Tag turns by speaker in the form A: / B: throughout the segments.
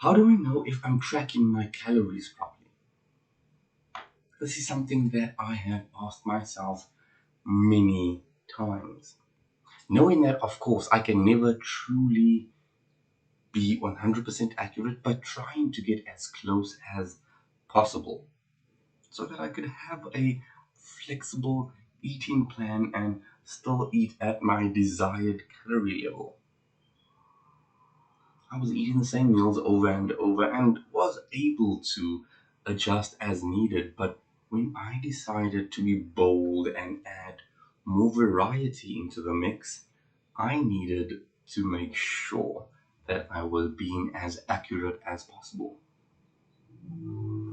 A: How do I know if I'm tracking my calories properly? This is something that I have asked myself many times. Knowing that, of course, I can never truly be 100% accurate, but trying to get as close as possible so that I could have a flexible eating plan and still eat at my desired calorie level. I was eating the same meals over and over and was able to adjust as needed, but when I decided to be bold and add more variety into the mix, I needed to make sure that I was being as accurate as possible.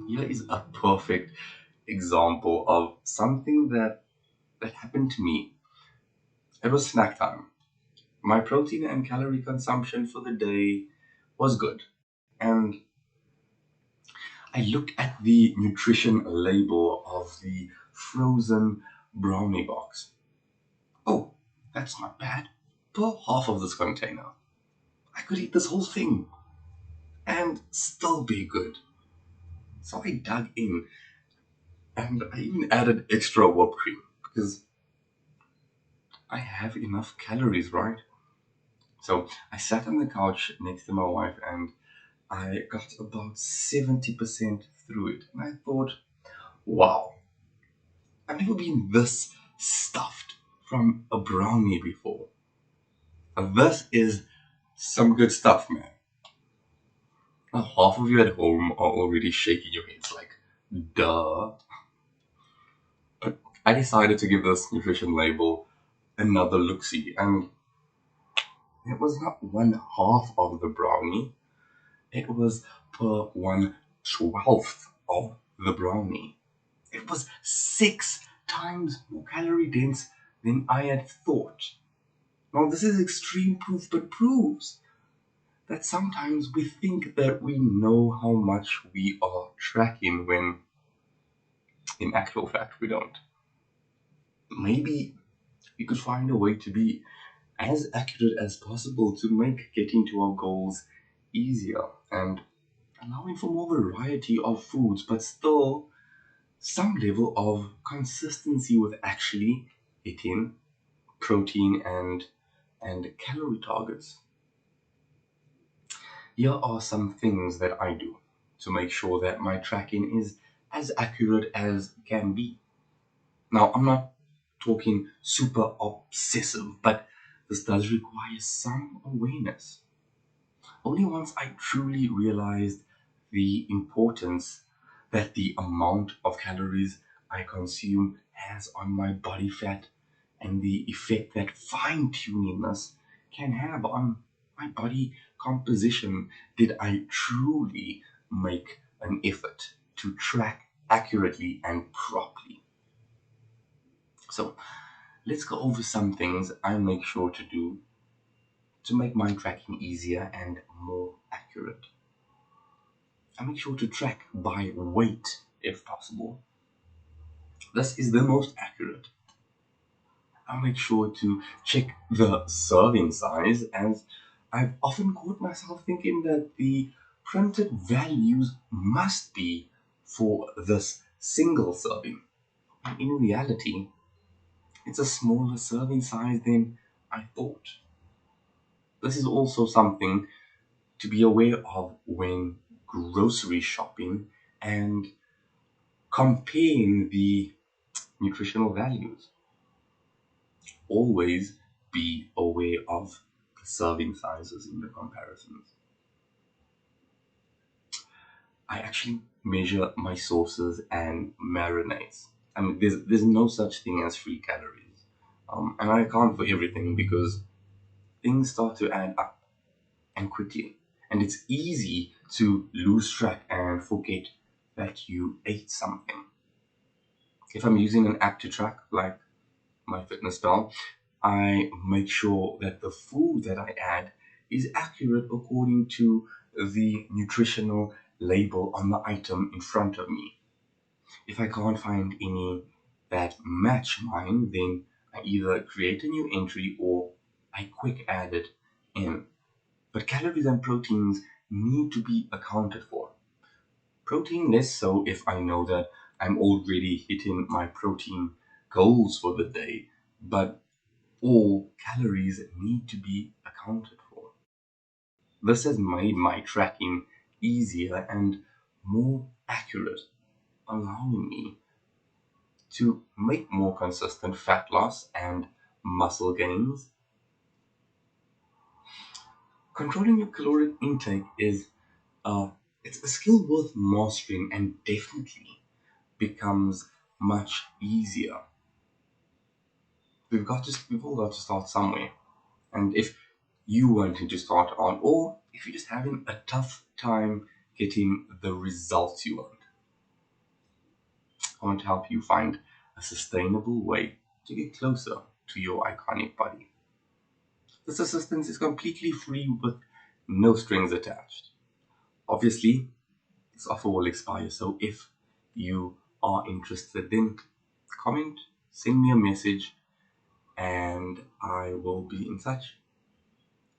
A: Here is a perfect example of something that happened to me. It was snack time. My protein and calorie consumption for the day was good. And I looked at the nutrition label of the frozen brownie box. Oh, that's not bad. Per half of this container, I could eat this whole thing and still be good. So I dug in and I even added extra whipped cream because I have enough calories, right? So I sat on the couch next to my wife and I got about 70% through it. And I thought, wow, I've never been this stuffed from a brownie before. This is some good stuff, man. Now, half of you at home are already shaking your heads like, duh. But I decided to give this nutrition label another look-see, and it was not 1/2 of the brownie, it was per 1/12 of the brownie. It was 6 times more calorie dense than I had thought. Now, this is extreme proof, but proves that sometimes we think that we know how much we are tracking when in actual fact we don't. Maybe we could find a way to be as accurate as possible to make getting to our goals easier and allowing for more variety of foods, but still some level of consistency with actually hitting protein and calorie targets. Here are some things that I do to make sure that my tracking is as accurate as can be. Now, I'm not talking super obsessive, but this does require some awareness. Only once I truly realized the importance that the amount of calories I consume has on my body fat and the effect that fine tuning this can have on my body composition did I truly make an effort to track accurately and properly. So let's go over some things I make sure to do to make my tracking easier and more accurate. I make sure to track by weight if possible. This is the most accurate. I make sure to check the serving size as I've often caught myself thinking that the printed values must be for this single serving. And in reality, it's a smaller serving size than I thought. This is also something to be aware of when grocery shopping and comparing the nutritional values. Always be aware of the serving sizes in the comparisons. I actually measure my sauces and marinades. I mean, there's no such thing as free calories. And I account for everything because things start to add up and quickly. And it's easy to lose track and forget that you ate something. If I'm using an app to track, like MyFitnessPal, I make sure that the food that I add is accurate according to the nutritional label on the item in front of me. If I can't find any that match mine, then I either create a new entry or I quick add it in. But calories and proteins need to be accounted for. Protein less so if I know that I'm already hitting my protein goals for the day, but all calories need to be accounted for. This has made my tracking easier and more accurate, allowing me to make more consistent fat loss and muscle gains. Controlling your caloric intake is it's a skill worth mastering and definitely becomes much easier. We've all got to start somewhere. And if you wanting to start on, or if you're just having a tough time getting the results you want, I want to help you find a sustainable way to get closer to your iconic body. This assistance is completely free with no strings attached. Obviously, this offer will expire, so if you are interested, then comment, send me a message, and I will be in touch.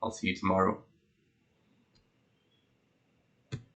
A: I'll see you tomorrow.